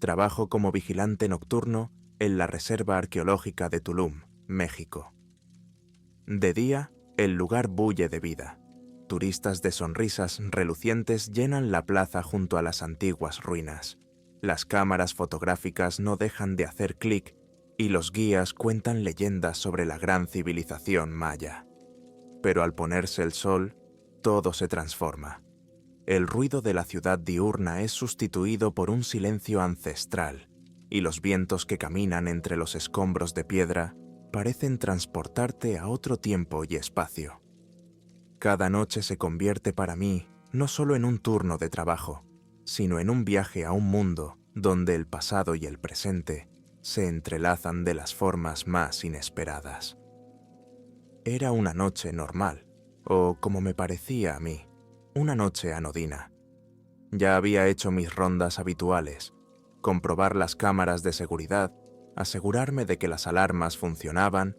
Trabajo como vigilante nocturno en la Reserva Arqueológica de Tulum, México. De día, el lugar bulle de vida. Turistas de sonrisas relucientes llenan la plaza junto a las antiguas ruinas. Las cámaras fotográficas no dejan de hacer clic y los guías cuentan leyendas sobre la gran civilización maya. Pero al ponerse el sol, todo se transforma. El ruido de la ciudad diurna es sustituido por un silencio ancestral, y los vientos que caminan entre los escombros de piedra parecen transportarte a otro tiempo y espacio. Cada noche se convierte para mí no solo en un turno de trabajo, sino en un viaje a un mundo donde el pasado y el presente se entrelazan de las formas más inesperadas. Era una noche normal, o como me parecía a mí, una noche anodina. Ya había hecho mis rondas habituales, comprobar las cámaras de seguridad, asegurarme de que las alarmas funcionaban,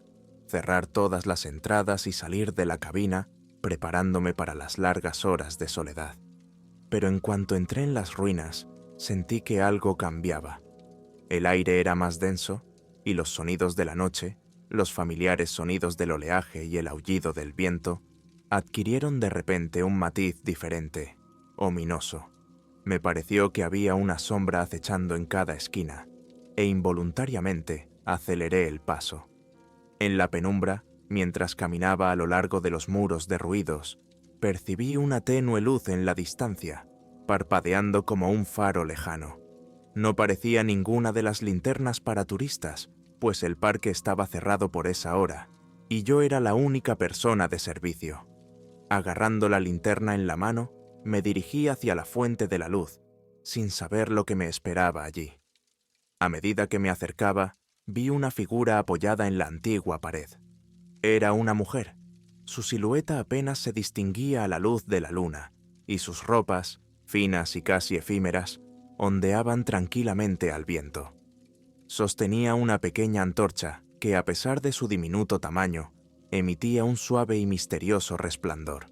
cerrar todas las entradas y salir de la cabina, preparándome para las largas horas de soledad. Pero en cuanto entré en las ruinas, sentí que algo cambiaba. El aire era más denso y los sonidos de la noche, los familiares sonidos del oleaje y el aullido del viento, adquirieron de repente un matiz diferente, ominoso. Me pareció que había una sombra acechando en cada esquina, e involuntariamente aceleré el paso. En la penumbra, mientras caminaba a lo largo de los muros derruidos, percibí una tenue luz en la distancia, parpadeando como un faro lejano. No parecía ninguna de las linternas para turistas, pues el parque estaba cerrado por esa hora, y yo era la única persona de servicio. Agarrando la linterna en la mano, me dirigí hacia la fuente de la luz, sin saber lo que me esperaba allí. A medida que me acercaba, vi una figura apoyada en la antigua pared. Era una mujer. Su silueta apenas se distinguía a la luz de la luna, y sus ropas, finas y casi efímeras, ondeaban tranquilamente al viento. Sostenía una pequeña antorcha que, a pesar de su diminuto tamaño, emitía un suave y misterioso resplandor.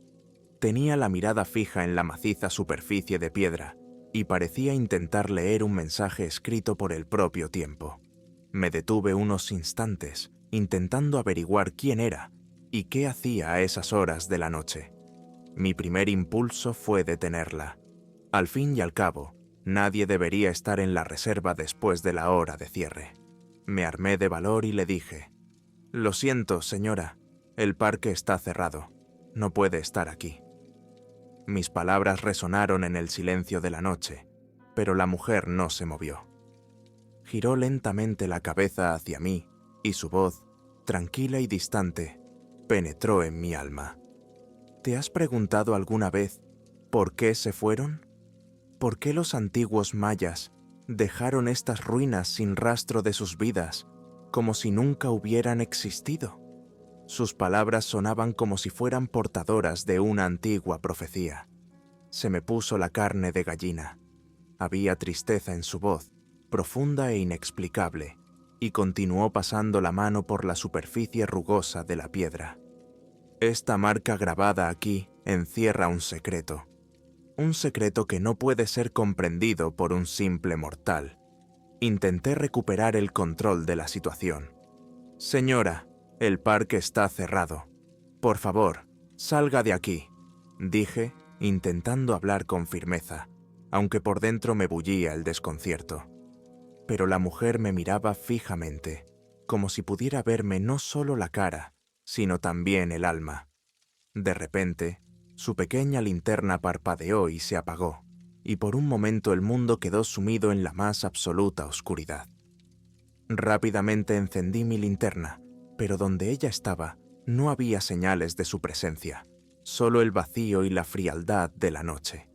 Tenía la mirada fija en la maciza superficie de piedra y parecía intentar leer un mensaje escrito por el propio tiempo. Me detuve unos instantes, intentando averiguar quién era y qué hacía a esas horas de la noche. Mi primer impulso fue detenerla. Al fin y al cabo, nadie debería estar en la reserva después de la hora de cierre. Me armé de valor y le dije: «Lo siento, señora, el parque está cerrado. No puede estar aquí». Mis palabras resonaron en el silencio de la noche, pero la mujer no se movió. Giró lentamente la cabeza hacia mí y su voz, tranquila y distante, penetró en mi alma. ¿Te has preguntado alguna vez por qué se fueron? ¿Por qué los antiguos mayas dejaron estas ruinas sin rastro de sus vidas, como si nunca hubieran existido? Sus palabras sonaban como si fueran portadoras de una antigua profecía. Se me puso la carne de gallina. Había tristeza en su voz, profunda e inexplicable, y continuó pasando la mano por la superficie rugosa de la piedra. Esta marca grabada aquí encierra un secreto que no puede ser comprendido por un simple mortal. Intenté recuperar el control de la situación. «Señora, el parque está cerrado. Por favor, salga de aquí», dije, intentando hablar con firmeza, aunque por dentro me bullía el desconcierto. Pero la mujer me miraba fijamente, como si pudiera verme no solo la cara, sino también el alma. De repente, su pequeña linterna parpadeó y se apagó, y por un momento el mundo quedó sumido en la más absoluta oscuridad. Rápidamente encendí mi linterna, pero donde ella estaba no había señales de su presencia, solo el vacío y la frialdad de la noche.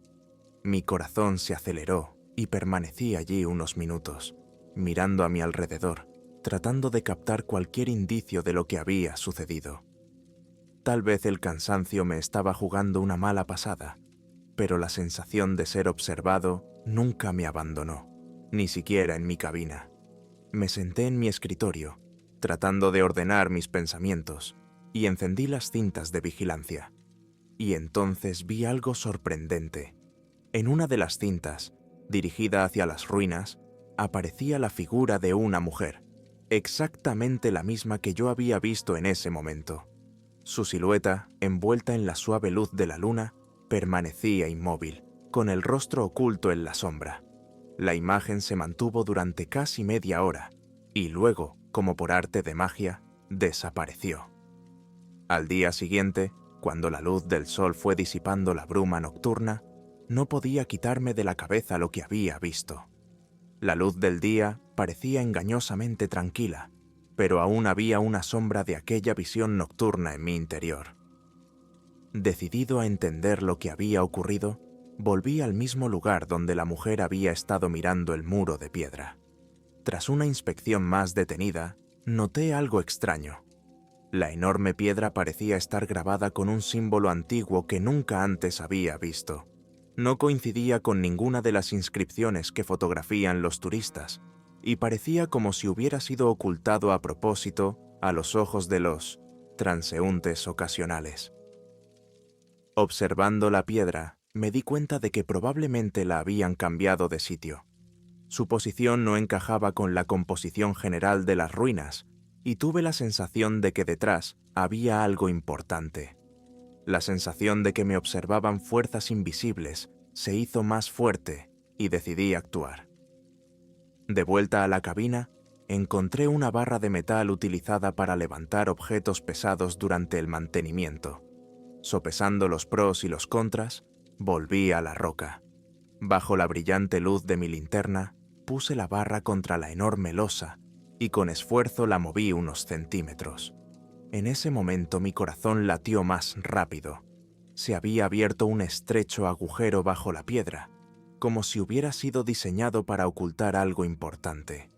Mi corazón se aceleró y permanecí allí unos minutos, mirando a mi alrededor, tratando de captar cualquier indicio de lo que había sucedido. Tal vez el cansancio me estaba jugando una mala pasada, pero la sensación de ser observado nunca me abandonó, ni siquiera en mi cabina. Me senté en mi escritorio, tratando de ordenar mis pensamientos, y encendí las cintas de vigilancia. Y entonces vi algo sorprendente. En una de las cintas, dirigida hacia las ruinas, aparecía la figura de una mujer, exactamente la misma que yo había visto en ese momento. Su silueta, envuelta en la suave luz de la luna, permanecía inmóvil, con el rostro oculto en la sombra. La imagen se mantuvo durante casi media hora, y luego, como por arte de magia, desapareció. Al día siguiente, cuando la luz del sol fue disipando la bruma nocturna, no podía quitarme de la cabeza lo que había visto. La luz del día parecía engañosamente tranquila, pero aún había una sombra de aquella visión nocturna en mi interior. Decidido a entender lo que había ocurrido, volví al mismo lugar donde la mujer había estado mirando el muro de piedra. Tras una inspección más detenida, noté algo extraño. La enorme piedra parecía estar grabada con un símbolo antiguo que nunca antes había visto. No coincidía con ninguna de las inscripciones que fotografían los turistas, y parecía como si hubiera sido ocultado a propósito a los ojos de los transeúntes ocasionales. Observando la piedra, me di cuenta de que probablemente la habían cambiado de sitio. Su posición no encajaba con la composición general de las ruinas, y tuve la sensación de que detrás había algo importante. La sensación de que me observaban fuerzas invisibles se hizo más fuerte y decidí actuar. De vuelta a la cabina, encontré una barra de metal utilizada para levantar objetos pesados durante el mantenimiento. Sopesando los pros y los contras, volví a la roca. Bajo la brillante luz de mi linterna, puse la barra contra la enorme losa y con esfuerzo la moví unos centímetros. En ese momento mi corazón latió más rápido. Se había abierto un estrecho agujero bajo la piedra, como si hubiera sido diseñado para ocultar algo importante.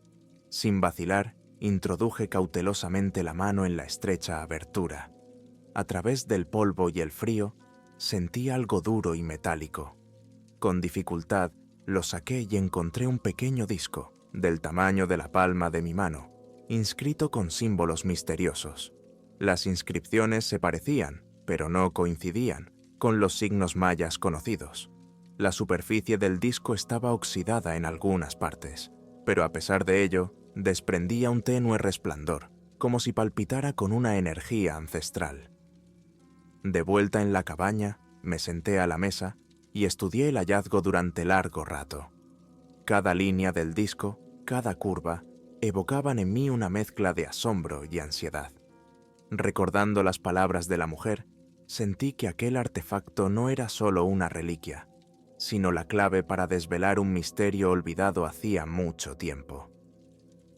Sin vacilar, introduje cautelosamente la mano en la estrecha abertura. A través del polvo y el frío, sentí algo duro y metálico. Con dificultad, lo saqué y encontré un pequeño disco, del tamaño de la palma de mi mano, inscrito con símbolos misteriosos. Las inscripciones se parecían, pero no coincidían, con los signos mayas conocidos. La superficie del disco estaba oxidada en algunas partes, pero a pesar de ello, desprendía un tenue resplandor, como si palpitara con una energía ancestral. De vuelta en la cabaña, me senté a la mesa y estudié el hallazgo durante largo rato. Cada línea del disco, cada curva, evocaban en mí una mezcla de asombro y ansiedad. Recordando las palabras de la mujer, sentí que aquel artefacto no era solo una reliquia, sino la clave para desvelar un misterio olvidado hacía mucho tiempo.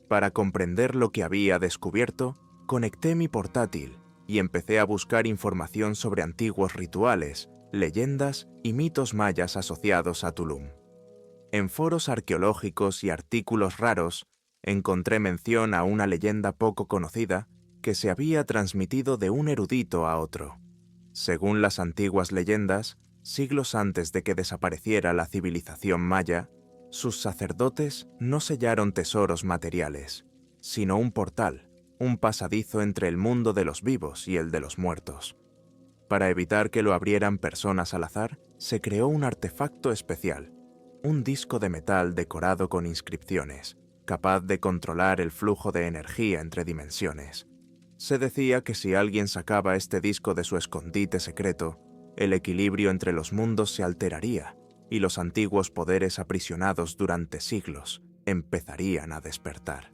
Para comprender lo que había descubierto, conecté mi portátil y empecé a buscar información sobre antiguos rituales, leyendas y mitos mayas asociados a Tulum. En foros arqueológicos y artículos raros, encontré mención a una leyenda poco conocida que se había transmitido de un erudito a otro. Según las antiguas leyendas, siglos antes de que desapareciera la civilización maya, sus sacerdotes no sellaron tesoros materiales, sino un portal, un pasadizo entre el mundo de los vivos y el de los muertos. Para evitar que lo abrieran personas al azar, se creó un artefacto especial, un disco de metal decorado con inscripciones, capaz de controlar el flujo de energía entre dimensiones. Se decía que si alguien sacaba este disco de su escondite secreto, el equilibrio entre los mundos se alteraría y los antiguos poderes aprisionados durante siglos empezarían a despertar.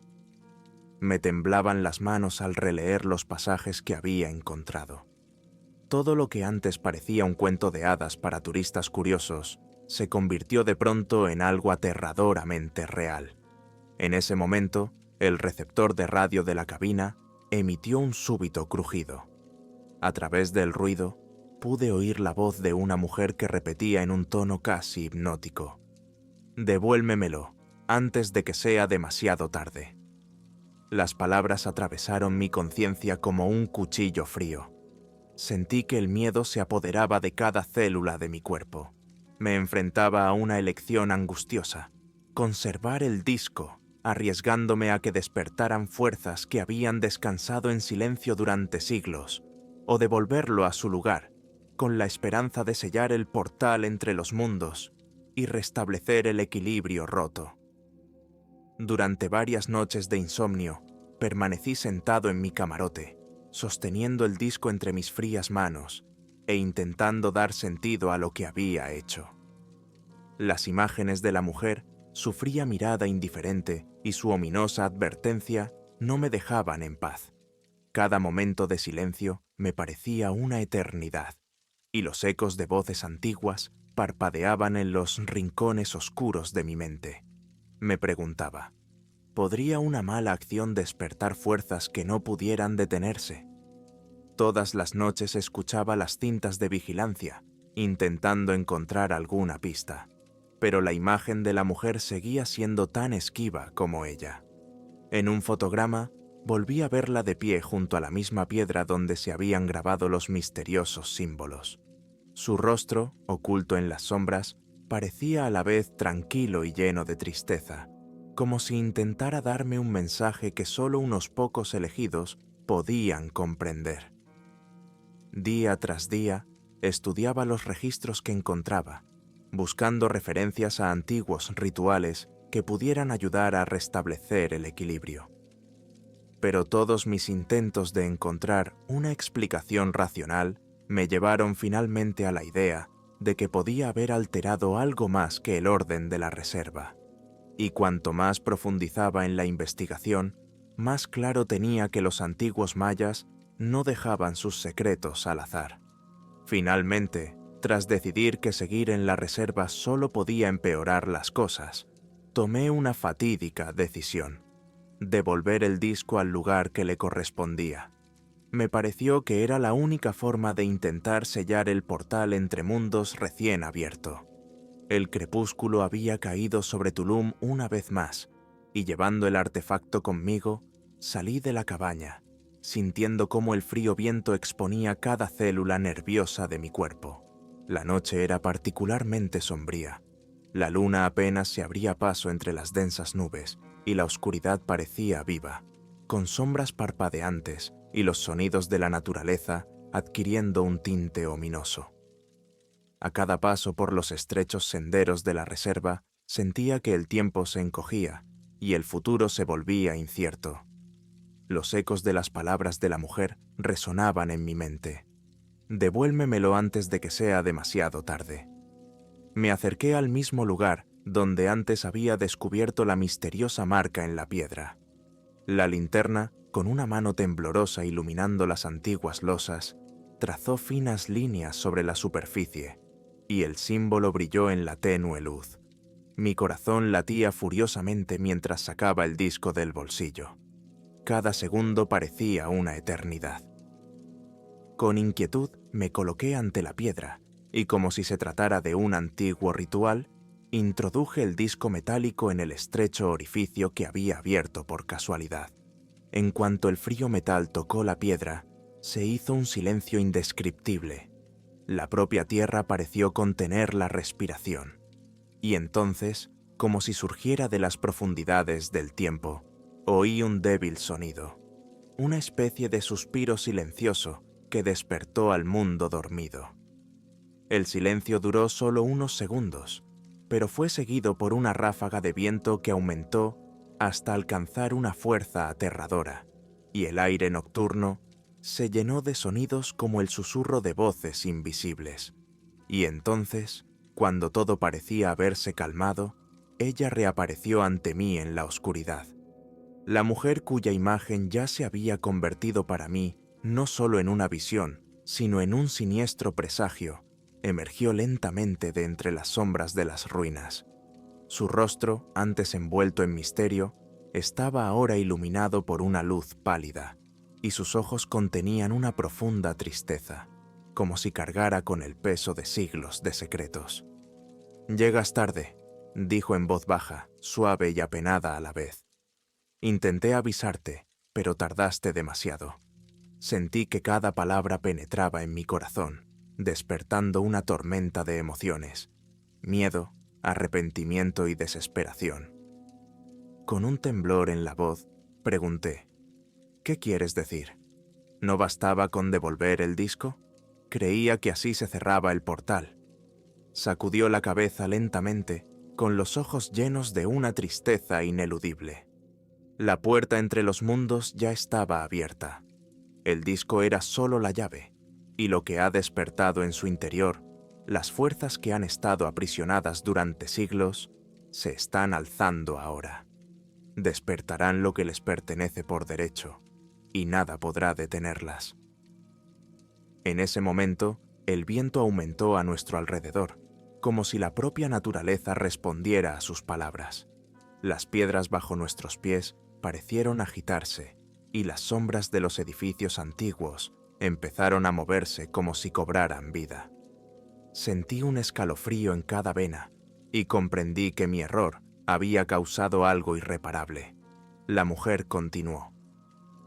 Me temblaban las manos al releer los pasajes que había encontrado. Todo lo que antes parecía un cuento de hadas para turistas curiosos se convirtió de pronto en algo aterradoramente real. En ese momento, el receptor de radio de la cabina emitió un súbito crujido. A través del ruido, pude oír la voz de una mujer que repetía en un tono casi hipnótico: «Devuélvemelo, antes de que sea demasiado tarde». Las palabras atravesaron mi conciencia como un cuchillo frío. Sentí que el miedo se apoderaba de cada célula de mi cuerpo. Me enfrentaba a una elección angustiosa: conservar el disco, arriesgándome a que despertaran fuerzas que habían descansado en silencio durante siglos, o devolverlo a su lugar, con la esperanza de sellar el portal entre los mundos y restablecer el equilibrio roto. Durante varias noches de insomnio, permanecí sentado en mi camarote, sosteniendo el disco entre mis frías manos e intentando dar sentido a lo que había hecho. Las imágenes de la mujer, su fría mirada indiferente y su ominosa advertencia no me dejaban en paz. Cada momento de silencio me parecía una eternidad, y los ecos de voces antiguas parpadeaban en los rincones oscuros de mi mente. Me preguntaba, ¿podría una mala acción despertar fuerzas que no pudieran detenerse? Todas las noches escuchaba las cintas de vigilancia, intentando encontrar alguna pista, pero la imagen de la mujer seguía siendo tan esquiva como ella. En un fotograma, volví a verla de pie junto a la misma piedra donde se habían grabado los misteriosos símbolos. Su rostro, oculto en las sombras, parecía a la vez tranquilo y lleno de tristeza, como si intentara darme un mensaje que solo unos pocos elegidos podían comprender. Día tras día, estudiaba los registros que encontraba, buscando referencias a antiguos rituales que pudieran ayudar a restablecer el equilibrio. Pero todos mis intentos de encontrar una explicación racional me llevaron finalmente a la idea de que podía haber alterado algo más que el orden de la reserva. Y cuanto más profundizaba en la investigación, más claro tenía que los antiguos mayas no dejaban sus secretos al azar. Finalmente, tras decidir que seguir en la reserva solo podía empeorar las cosas, tomé una fatídica decisión: devolver el disco al lugar que le correspondía. Me pareció que era la única forma de intentar sellar el portal entre mundos recién abierto. El crepúsculo había caído sobre Tulum una vez más, y llevando el artefacto conmigo, salí de la cabaña, sintiendo cómo el frío viento exponía cada célula nerviosa de mi cuerpo. La noche era particularmente sombría. La luna apenas se abría paso entre las densas nubes, y la oscuridad parecía viva, con sombras parpadeantes y los sonidos de la naturaleza adquiriendo un tinte ominoso. A cada paso por los estrechos senderos de la reserva, sentía que el tiempo se encogía y el futuro se volvía incierto. Los ecos de las palabras de la mujer resonaban en mi mente. Devuélvemelo antes de que sea demasiado tarde. Me acerqué al mismo lugar donde antes había descubierto la misteriosa marca en la piedra. La linterna, con una mano temblorosa iluminando las antiguas losas, trazó finas líneas sobre la superficie, y el símbolo brilló en la tenue luz. Mi corazón latía furiosamente mientras sacaba el disco del bolsillo. Cada segundo parecía una eternidad. Con inquietud me coloqué ante la piedra, y como si se tratara de un antiguo ritual, introduje el disco metálico en el estrecho orificio que había abierto por casualidad. En cuanto el frío metal tocó la piedra, se hizo un silencio indescriptible. La propia tierra pareció contener la respiración. Y entonces, como si surgiera de las profundidades del tiempo, oí un débil sonido, una especie de suspiro silencioso que despertó al mundo dormido. El silencio duró solo unos segundos, pero fue seguido por una ráfaga de viento que aumentó hasta alcanzar una fuerza aterradora, y el aire nocturno se llenó de sonidos como el susurro de voces invisibles. Y entonces, cuando todo parecía haberse calmado, ella reapareció ante mí en la oscuridad. La mujer cuya imagen ya se había convertido para mí no solo en una visión, sino en un siniestro presagio, emergió lentamente de entre las sombras de las ruinas. Su rostro, antes envuelto en misterio, estaba ahora iluminado por una luz pálida, y sus ojos contenían una profunda tristeza, como si cargara con el peso de siglos de secretos. «Llegas tarde», dijo en voz baja, suave y apenada a la vez. «Intenté avisarte, pero tardaste demasiado». Sentí que cada palabra penetraba en mi corazón, despertando una tormenta de emociones: miedo, arrepentimiento y desesperación. Con un temblor en la voz, pregunté: «¿Qué quieres decir? ¿No bastaba con devolver el disco? Creía que así se cerraba el portal». Sacudió la cabeza lentamente con los ojos llenos de una tristeza ineludible. La puerta entre los mundos ya estaba abierta. El disco era solo la llave, y lo que ha despertado en su interior, las fuerzas que han estado aprisionadas durante siglos, se están alzando ahora. Despertarán lo que les pertenece por derecho, y nada podrá detenerlas. En ese momento, el viento aumentó a nuestro alrededor, como si la propia naturaleza respondiera a sus palabras. Las piedras bajo nuestros pies parecieron agitarse, y las sombras de los edificios antiguos empezaron a moverse como si cobraran vida. Sentí un escalofrío en cada vena, y comprendí que mi error había causado algo irreparable. La mujer continuó.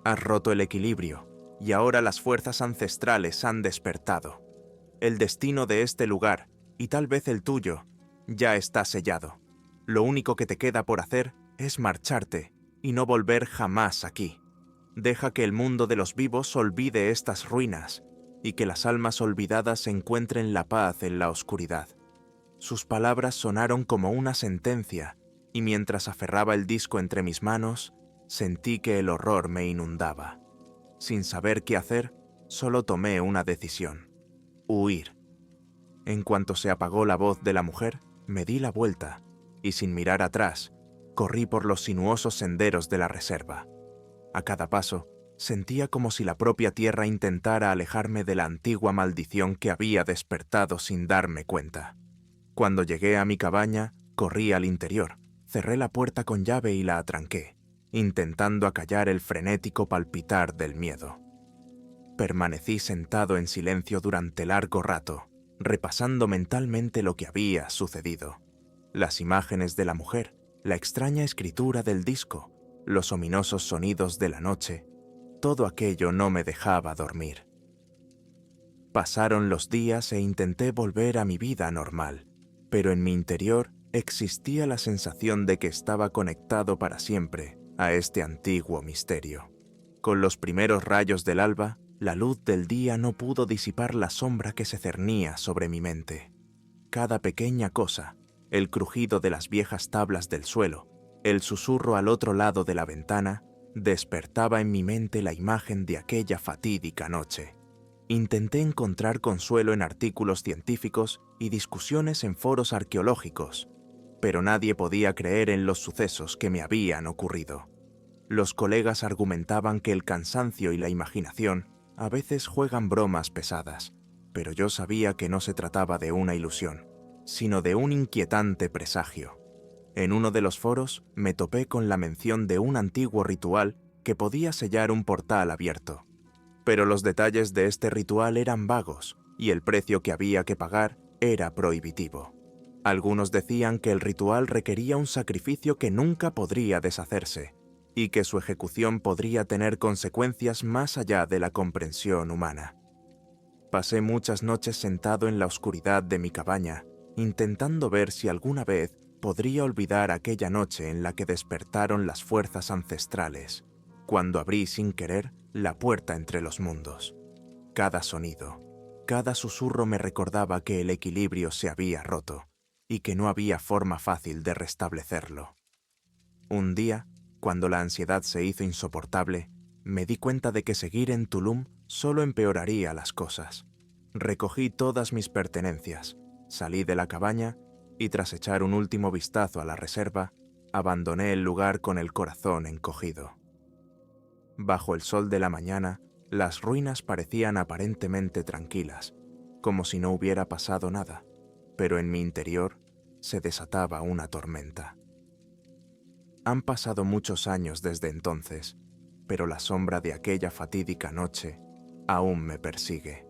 Has roto el equilibrio, y ahora las fuerzas ancestrales han despertado. El destino de este lugar, y tal vez el tuyo, ya está sellado. Lo único que te queda por hacer es marcharte y no volver jamás aquí. Deja que el mundo de los vivos olvide estas ruinas y que las almas olvidadas encuentren la paz en la oscuridad. Sus palabras sonaron como una sentencia, y mientras aferraba el disco entre mis manos, sentí que el horror me inundaba. Sin saber qué hacer, solo tomé una decisión: huir. En cuanto se apagó la voz de la mujer, me di la vuelta, y sin mirar atrás, corrí por los sinuosos senderos de la reserva. A cada paso, sentía como si la propia tierra intentara alejarme de la antigua maldición que había despertado sin darme cuenta. Cuando llegué a mi cabaña, corrí al interior, cerré la puerta con llave y la atranqué, intentando acallar el frenético palpitar del miedo. Permanecí sentado en silencio durante largo rato, repasando mentalmente lo que había sucedido. Las imágenes de la mujer, la extraña escritura del disco, los ominosos sonidos de la noche, todo aquello no me dejaba dormir. Pasaron los días e intenté volver a mi vida normal, pero en mi interior existía la sensación de que estaba conectado para siempre a este antiguo misterio. Con los primeros rayos del alba, la luz del día no pudo disipar la sombra que se cernía sobre mi mente. Cada pequeña cosa, el crujido de las viejas tablas del suelo, el susurro al otro lado de la ventana, despertaba en mi mente la imagen de aquella fatídica noche. Intenté encontrar consuelo en artículos científicos y discusiones en foros arqueológicos, pero nadie podía creer en los sucesos que me habían ocurrido. Los colegas argumentaban que el cansancio y la imaginación a veces juegan bromas pesadas, pero yo sabía que no se trataba de una ilusión, sino de un inquietante presagio. En uno de los foros me topé con la mención de un antiguo ritual que podía sellar un portal abierto. Pero los detalles de este ritual eran vagos y el precio que había que pagar era prohibitivo. Algunos decían que el ritual requería un sacrificio que nunca podría deshacerse y que su ejecución podría tener consecuencias más allá de la comprensión humana. Pasé muchas noches sentado en la oscuridad de mi cabaña, intentando ver si alguna vez podría olvidar aquella noche en la que despertaron las fuerzas ancestrales, cuando abrí sin querer la puerta entre los mundos. Cada sonido, cada susurro me recordaba que el equilibrio se había roto y que no había forma fácil de restablecerlo. Un día, cuando la ansiedad se hizo insoportable, me di cuenta de que seguir en Tulum solo empeoraría las cosas. Recogí todas mis pertenencias, salí de la cabaña y tras echar un último vistazo a la reserva, abandoné el lugar con el corazón encogido. Bajo el sol de la mañana, las ruinas parecían aparentemente tranquilas, como si no hubiera pasado nada, pero en mi interior se desataba una tormenta. Han pasado muchos años desde entonces, pero la sombra de aquella fatídica noche aún me persigue.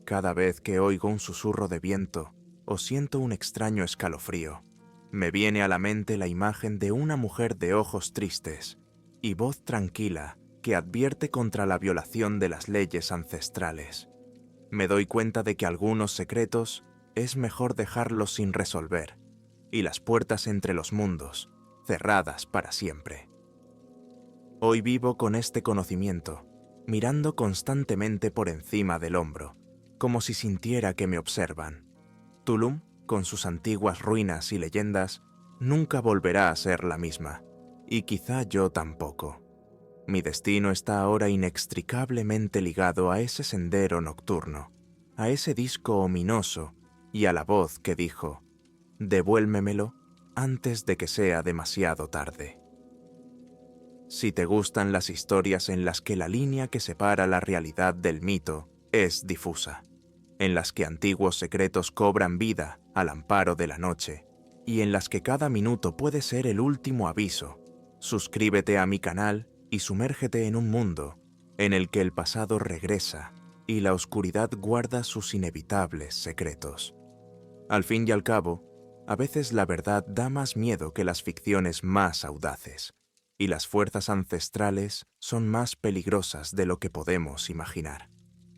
Cada vez que oigo un susurro de viento o siento un extraño escalofrío, me viene a la mente la imagen de una mujer de ojos tristes y voz tranquila que advierte contra la violación de las leyes ancestrales. Me doy cuenta de que algunos secretos es mejor dejarlos sin resolver y las puertas entre los mundos cerradas para siempre. Hoy vivo con este conocimiento, mirando constantemente por encima del hombro, como si sintiera que me observan. Tulum con sus antiguas ruinas y leyendas, nunca volverá a ser la misma, y quizá yo tampoco. Mi destino está ahora inextricablemente ligado a ese sendero nocturno, a ese disco ominoso y a la voz que dijo: «Devuélvemelo antes de que sea demasiado tarde». Si te gustan las historias en las que la línea que separa la realidad del mito es difusa, en las que antiguos secretos cobran vida al amparo de la noche, y en las que cada minuto puede ser el último aviso, suscríbete a mi canal y sumérgete en un mundo en el que el pasado regresa y la oscuridad guarda sus inevitables secretos. Al fin y al cabo, a veces la verdad da más miedo que las ficciones más audaces, y las fuerzas ancestrales son más peligrosas de lo que podemos imaginar.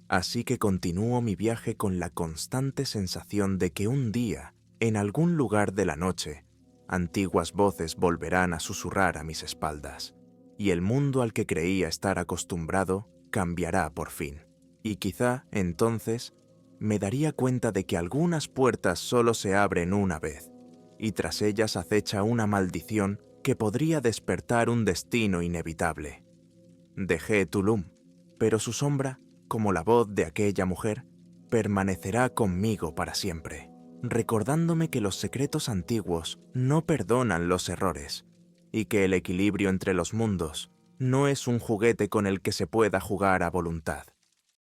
Así que continúo mi viaje con la constante sensación de que un día, en algún lugar de la noche, antiguas voces volverán a susurrar a mis espaldas, y el mundo al que creía estar acostumbrado cambiará por fin. Y quizá, entonces, me daría cuenta de que algunas puertas solo se abren una vez, y tras ellas acecha una maldición que podría despertar un destino inevitable. Dejé Tulum, pero su sombra, como la voz de aquella mujer, permanecerá conmigo para siempre, recordándome que los secretos antiguos no perdonan los errores, y que el equilibrio entre los mundos no es un juguete con el que se pueda jugar a voluntad.